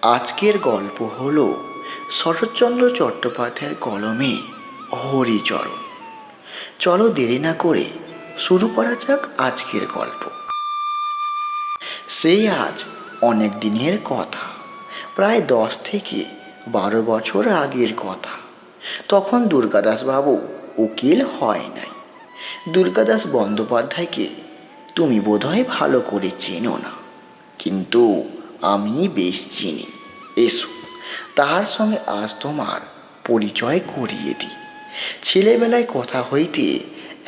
আজকের গল্প হলো শরৎচন্দ্র চট্টোপাধ্যায়ের কলমে হরিচরণ। চলো দেরি না করে শুরু করা যাক আজকের গল্প। সেই আজ অনেক দিনের কথা, প্রায় 10 থেকে 12 বছর আগের কথা। তখন দুর্গাদাস বাবু উকিল হয় নাই। দুর্গাদাস বন্দ্যোপাধ্যায়কে তুমি বোধহয় ভালো করে চেনো না, কিন্তু আমি বেশ চিনি। এসো, তাহার সঙ্গে আজ তোমার পরিচয় করিয়ে দিই। ছেলেবেলায় কথা হইতে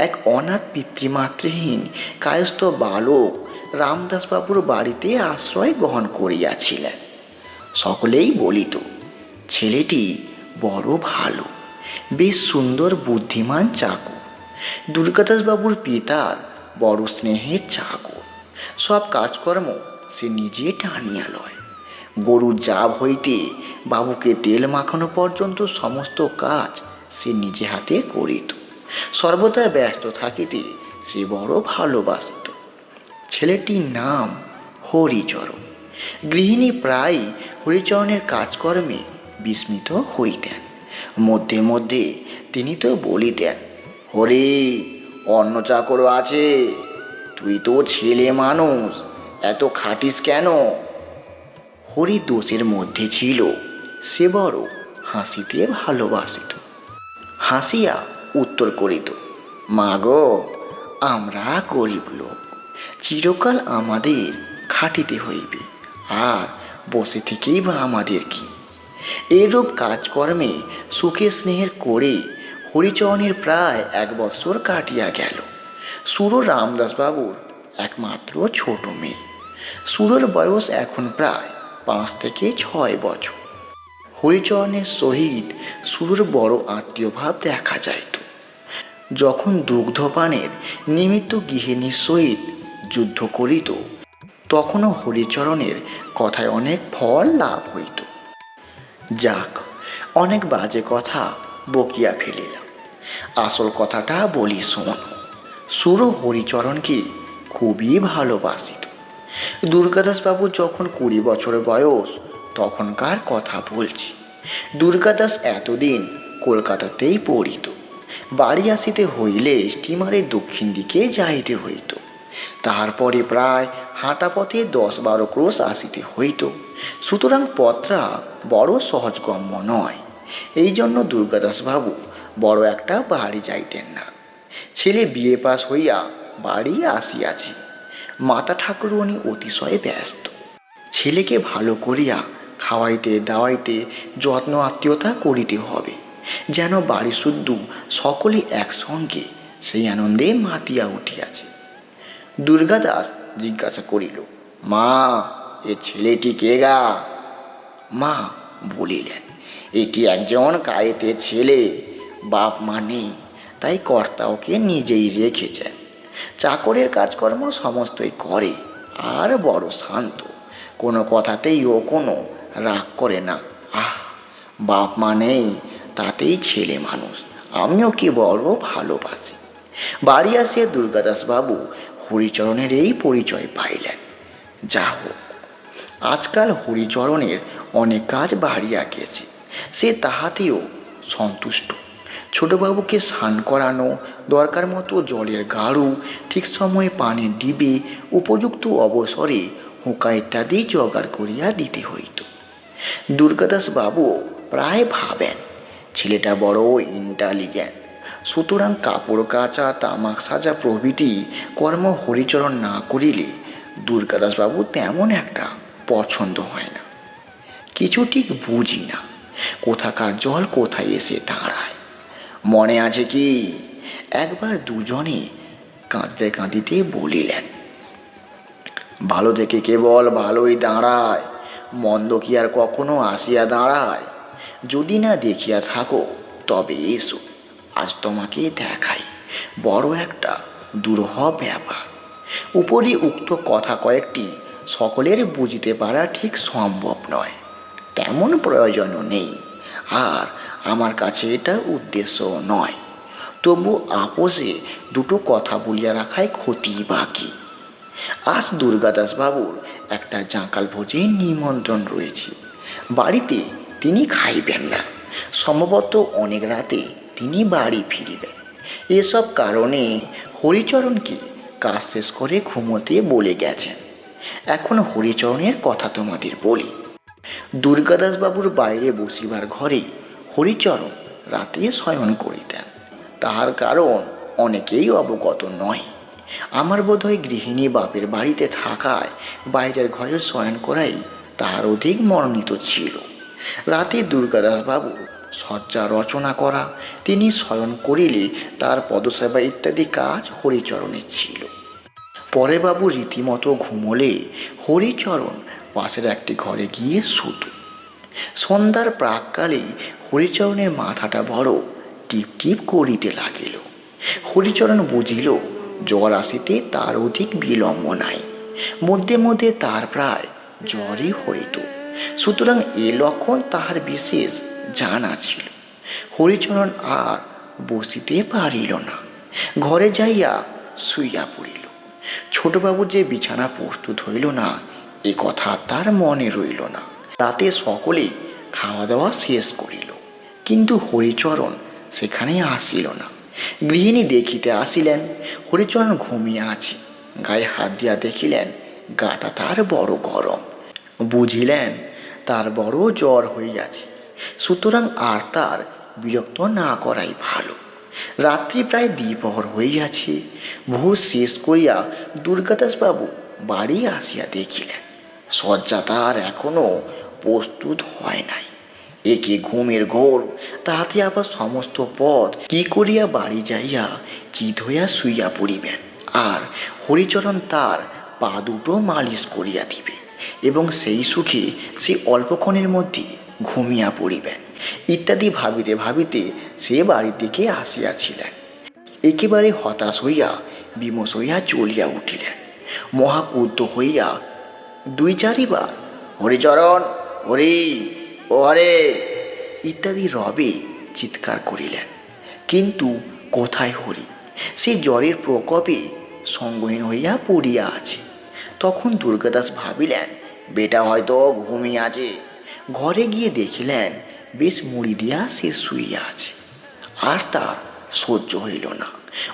এক অনাথ পিতৃমাতৃহীন কায়স্থ বালক রামদাসবাবুর বাড়িতে আশ্রয় গ্রহণ করিয়াছিলেন। সকলেই বলিত, ছেলেটি বড় ভালো, বেশ সুন্দর বুদ্ধিমান চাকর। দুর্গাদাসবাবুর পিতার বড় স্নেহের চাকর। সব কাজকর্ম সে নিজে টানিয়া লয়। গরুর জাব হইতে বাবুকে তেল মাখানো পর্যন্ত সমস্ত কাজ সে নিজে হাতে করিত। সর্বদা ব্যস্ত থাকিতে সে বড় ভালোবাসিত। ছেলেটির নাম হরিচরণ। গৃহিণী প্রায়ই হরিচরণের কাজকর্মে বিস্মিত হইতেন। মধ্যে মধ্যে তিনি তো বলিতেন, হরি, অন্য চাকরও আছে, তুই তো ছেলে মানুষ, এত খাটিস কেন? হরি দোষের মধ্যে ছিল, সে বড় হাসিতে ভালোবাসিত। হাসিয়া উত্তর করিত, মা গো, আমরা গরিব লোক, চিরকাল আমাদের খাটিতে হইবে, আর বসে থেকেই বা আমাদের কি? এরূপ কাজকর্মে সুখে স্নেহের করে হরিচরণের প্রায় 1 বৎসর কাটিয়া গেল। সুর রামদাসবাবুর একমাত্র ছোট মেয়ে। সুরর বয়স এখন প্রায় 5 থেকে 6 বছর। হরিচরণের সহিত সুরর বড় আত্মীয়ভাব দেখা যাইত। যখন দুগ্ধপানের নিমিত্ত গৃহিণীর সহিত যুদ্ধ করিত, তখনও হরিচরণের কথায় অনেক ফল লাভ হইত। যাক, অনেক বাজে কথা বকিয়া ফেলিলাম, আসল কথাটা বলি শোনো। সুর হরিচরণকে খুবই ভালোবাসিত। দুর্গাদাসবাবু যখন 20 বছর বয়স, তখনকার কথা বলছি। দুর্গাদাস এতদিন কলকাতাতেই পড়িত। বাড়ি আসিতে হইলে স্টিমারে দক্ষিণ দিকে যাইতে হইত। তারপরে প্রায় হাঁটা পথে 10-12 ক্রোশ আসিতে হইত। সুতরাং পথটা বড় সহজগম্য নয়। এই জন্য দুর্গাদাসবাবু বড় একটা বাড়ি যাইতেন না। ছেলে বিয়ে পাস হইয়া বাড়ি আসিয়াছে। মাতা ঠাকুরুনী অতিশয় ব্যস্ত। ছেলেকে ভালো করিয়া খাওয়াইতে দাওয়াইতে যত্ন আত্মীয়তা করিতে হবে, যেন বাড়ি শুদ্ধ সকলে একসঙ্গে সেই আনন্দে মাতিয়া উঠিয়াছে। দুর্গাদাস জিজ্ঞাসা করিল, মা, এ ছেলেটি কে গা? মা বলিলেন, এটি একজন কায়েতের ছেলে, বাপ মা নেই, তাই কর্তা ওকে নিজেই রেখেছেন। চাকরের কাজকর্ম সমস্তই করে, আর বড় শান্ত, কোনো কথাতেই ও কোনো রাগ করে না। আহ, বাপ মা নেই, তাতেই ছেলে মানুষ, আমিও কি বড় ভালোবাসি। বাড়ি আসিয়া দুর্গাদাসবাবু হরিচরণের এই পরিচয় পাইলেন। যা হোক, আজকাল হরিচরণের অনেক কাজ বাড়িয়া গেছে, সে তাহাতেও সন্তুষ্ট। ছোটবাবুকে স্নান করানো, দরকার মতো জলের গাড়ু, ঠিক সময়ে পানির ডিবে, উপযুক্ত অবসরে হুঁকা ইত্যাদি জোগাড় করিয়া দিতে হইত। দুর্গাদাসবাবুও প্রায় ভাবেন, ছেলেটা বড় ইন্টেলিজেন্ট, সুতরাং কাপড় কাচা, তামাক সাজা প্রভৃতি কর্ম হরিচরণ না করিলে দুর্গাদাসবাবু তেমন একটা পছন্দ হয় না। কিছু ঠিক বুঝি না, কোথাকার জল কোথায় এসে দাঁড়ায়। মনে আছে কি, একবার দুজনে কাঁদতে কাঁদিতে বলিলেন, ভালো থেকে কেবল ভালোই দাঁড়ায়, মন্দ কি আর কখনো আসিয়া দাঁড়ায়? যদি না দেখিয়া থাকো তবে এসো, আজ তোমাকে দেখাই বড় একটা দুরূহ ব্যাপার। উপরই উক্ত কথা কয়েকটি সকলের বুঝিতে পারা ঠিক সম্ভব নয়, তেমন প্রয়োজনও নেই, আর আমার কাছে এটা উদ্দেশ্যও নয়। তবু আপোষে দুটো কথা বলিয়া রাখায় ক্ষতি বাকি। আজ দুর্গাদাসবাবুর একটা জাঁকাল ভোজে নিমন্ত্রণ রয়েছে। বাড়িতে তিনি খাইবেন না, সম্ভবত অনেক রাতে তিনি বাড়ি ফিরিবেন। এসব কারণে হরিচরণকে কাজ শেষ করে ঘুমোতে বলে গেছেন। এখন হরিচরণের কথা তোমাদের বলি। দুর্গাদাসবাবুর বাইরে বসিবার ঘরে হরিচরণ রাতে শয়ন করিতেন। তাহার কারণ অনেকেই অবগত নয়। আমার বোধহয় গৃহিণী বাপের বাড়িতে থাকায় বাইরের ঘরে শয়ন করাই তাহার অধিক মনোনীত ছিল। রাতে দুর্গাদাসবাবু শয্যা রচনা করা, তিনি শয়ন করিলে তার পদসেবা ইত্যাদি কাজ হরিচরণের ছিল। পরে বাবু রীতিমতো ঘুমোলে হরিচরণ পাশের একটি ঘরে গিয়ে শুত। সন্ধ্যার প্রাককালেই হরিচরণের মাথাটা বড় টিপ টিপ করিতে লাগিল। হরিচরণ বুঝিল জ্বর আসিতে তার অধিক বিলম্ব নাই, মধ্যে মধ্যে তার প্রায় জ্বরই হইত। সুতরাং এ লক্ষণ তাহার বিশেষ জানা ছিল। হরিচরণ আর বসিতে পারিল না, ঘরে যাইয়া শুইয়া পড়িল। ছোটবাবুর যে বিছানা প্রস্তুত হইল না, এ কথা তার মনে রইল না। রাতে সকলেই খাওয়া দাওয়া শেষ করিল, কিন্তু হরিচরণ সেখানে আসিল না। গৃহিণী দেখিতে আসিলেন হরিচরণ ঘুমিয়া আছে। গায়ে হাত দিয়া দেখিলেন গাটা তার বড় গরম। বুঝিলেন তার বড় জ্বর হইয়াছে। সুতরাং আর তার বিরক্ত না করাই ভালো। রাত্রি প্রায় দ্বিপ্রহর হইয়াছে। ভোজ শেষ করিয়া দুর্গাদাসবাবু বাড়ি আসিয়া দেখিলেন শয্যা তার এখনো প্রস্তুত হয় নাই। একে ঘুমের ঘোর, তাহাতে আবার সমস্ত পথ কি করিয়া বাড়ি যাইয়া চিত হইয়া শুইয়া পড়িবেন, আর হরিচরণ তার পা দুটো মালিশ করিয়া দিবে এবং সেই সুখে সে অল্পক্ষণের মধ্যে ঘুমিয়া পড়িবেন ইত্যাদি ভাবিতে ভাবিতে সে বাড়ির দিকে আসিয়াছিলেন। একেবারে হতাশ হইয়া বিমোষ হইয়া চলিয়া উঠিলেন। মহাক্রুদ্ধ হইয়া দুই চারিবার হরিচরণ, হরি, ও হরে ইত্যাদি রবে চিৎকার করিলেন, কিন্তু কোথায় হরি? সে জ্বরের প্রকোপে সঙ্গহীন হইয়া পড়িয়া আছে। তখন দুর্গাদাস ভাবিলেন বেটা হয়তো ঘুমিয়ে আছে। ঘরে গিয়ে দেখিলেন বেশ মুড়ি দিয়া সে শুইয়া আছে। আর তার সহ্য হইল না।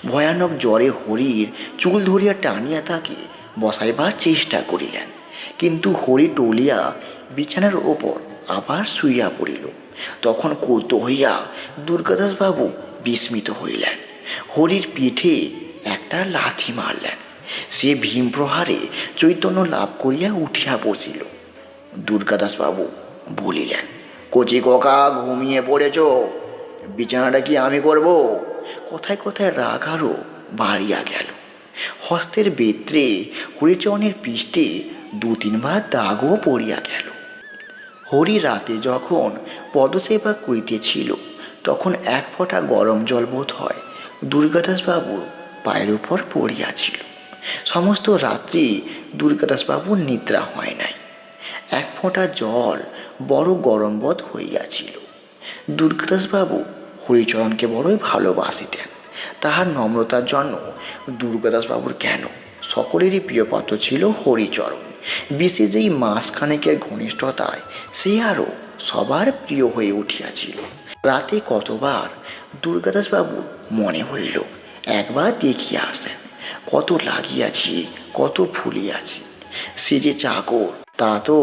ভয়ানক জ্বরে হরির চুল ধরিয়া টানিয়া তাকে বসাইবার চেষ্টা করিলেন, কিন্তু হরি টলিয়া বিছানার ওপর আবার শুইয়া পড়িল। তখন ক্রুদ্ধ হইয়া দুর্গাদাসবাবু বিস্মিত হইলেন। হরির পিঠে একটা লাথি মারলেন। সে ভীম প্রহারে চৈতন্য লাভ করিয়া উঠিয়া বসিল। দুর্গাদাসবাবু বলিলেন, কচি কোকা ঘুমিয়ে পড়েছ, বিছানাটা কি আমি করব? কথায় কথায় রাগ আরও বাড়িয়া গেল। হস্তের বেত্রে হরিচরণের পৃষ্ঠে দু তিনবার দাগও পড়িয়া গেল। হরি রাতে যখন পদসেবা করিতেছিল তখন এক ফোঁটা গরম জল বোধ হয় দুর্গাদাসবাবুর পায়ের উপর পড়িয়াছিল। সমস্ত রাত্রি দুর্গাদাসবাবুর নিদ্রা হয় নাই। এক ফোঁটা জল বড় গরম বোধ হইয়াছিল। দুর্গাদাসবাবু হরিচরণকে বড়ই ভালোবাসিতেন। তাহার নম্রতার জন্য দুর্গাদাসবাবুর কেন সকলেরই প্রিয়পাত্র ছিল হরিচরণ। বিশেষ এই মাসখানেকের ঘনিষ্ঠতায় সে আরও সবার প্রিয় হয়ে উঠিয়াছিল। রাতে কতবার দুর্গাদাসবাবুর মনে হইল একবার দেখিয়া আসেন, কত লাগিয়াছি, কত ফুলিয়াছি। সে যে চাকর তা তো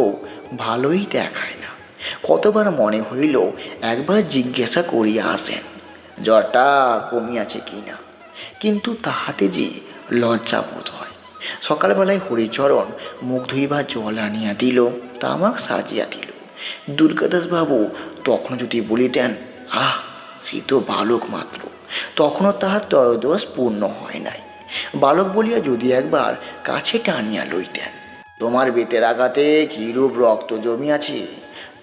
ভালোই দেখায় না। কতবার মনে হইল একবার জিজ্ঞাসা করিয়া আসেন জ্বরটা কমিয়াছে কিনা, কিন্তু তাহাতে যে লজ্জা বোধ হয়। সকালবেলায় হরিচরণ মুখ ধুইবার জল আনিয়া দিল, তামাক সাজিয়া দিল। দুর্গাদাসবাবু তখন যদি বলিতেন আহ সে তো বালক মাত্র, তখনও তাহার তরদোষ পূর্ণ হয় নাই। বালক বলিয়া যদি একবার কাছে টানিয়া লইতেন, তোমার বেতের আঘাতে কিরূপ রক্ত জমিয়াছে,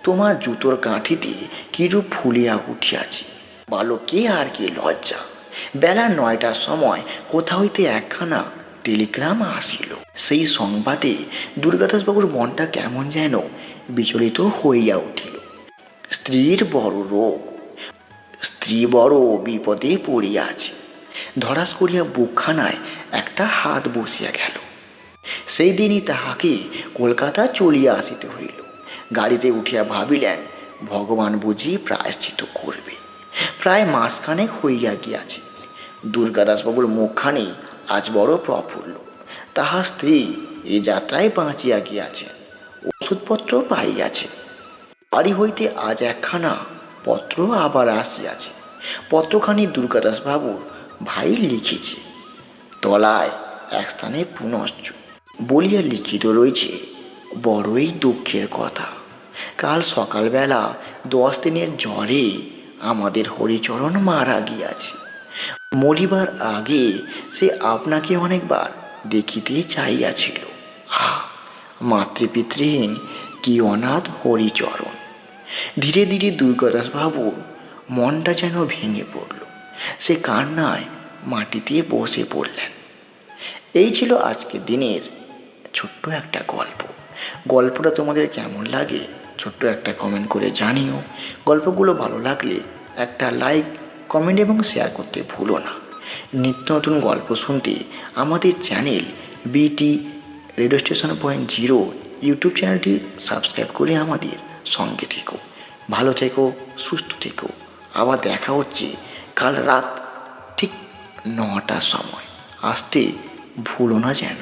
তোমার জুতোর কাঠিতে কিরূপ ফুলিয়া উঠিয়াছে, বালককে আর কি লজ্জা। বেলা 9টার সময় কোথা হইতে একখানা টেলিগ্রাম আসিল। সেই সংবাদে দুর্গাদাসবাবুর মনটা কেমন যেন বিচলিত হইয়া উঠিল। স্ত্রীর বড় রোগ, স্ত্রী বড় বিপদে পড়িয়াছে। ধরাস করিয়া বুকখানায় একটা হাত বসিয়া গেল। সেই দিনই তাহাকে কলকাতা চলিয়া আসিতে হইল। গাড়িতে উঠিয়া ভাবিলেন ভগবান বুঝি প্রায়শ্চিত করবে। প্রায় মাসখানেক হইয়া গিয়াছে। দুর্গাদাসবাবুর মুখখানি আজ বড় প্রফুল্ল। তাহার স্ত্রী এই যাত্রায় বাঁচিয়া গিয়াছেন, ওষুধপত্র পাইয়াছে। বাড়ি হইতে আজ একখানা পত্র আবার আসিয়াছে। পত্রখানি দুর্গাদাসবাবুর ভাই লিখেছে। তলায় এক স্থানে পুনশ্চ বলিয়া লিখিত রয়েছে, বড়ই দুঃখের কথা, কাল সকালবেলা 10 দিনের জ্বরে আমাদের হরিচরণ মারা গিয়াছে। মরিবার আগে সে আপনাকে অনেকবার দেখিতে চাইয়াছিল। মাতৃপিতৃহীন কি অনাথ হরিচরণ। ধীরে ধীরে দুর্গাদাসবাবুর মনটা যেন ভেঙে পড়ল। সে কান্নায় মাটিতে বসে পড়লেন। এই ছিল আজকের দিনের ছোট্ট একটা গল্প। গল্পটা তোমাদের কেমন লাগে ছোট্ট একটা কমেন্ট করে জানিও। গল্পগুলো ভালো লাগলে একটা লাইক, কমেন্ট এবং শেয়ার করতে ভুলো না। নিত্য নতুন গল্প শুনতে আমাদের চ্যানেল বিটি রেডিও স্টেশন .0 ইউটিউব চ্যানেলটি সাবস্ক্রাইব করে আমাদের সঙ্গে থেকো। ভালো থেকো, সুস্থ থেকো। আবার দেখা হচ্ছে কাল রাত ঠিক 9টার সময়। আসতে ভুলো না যেন।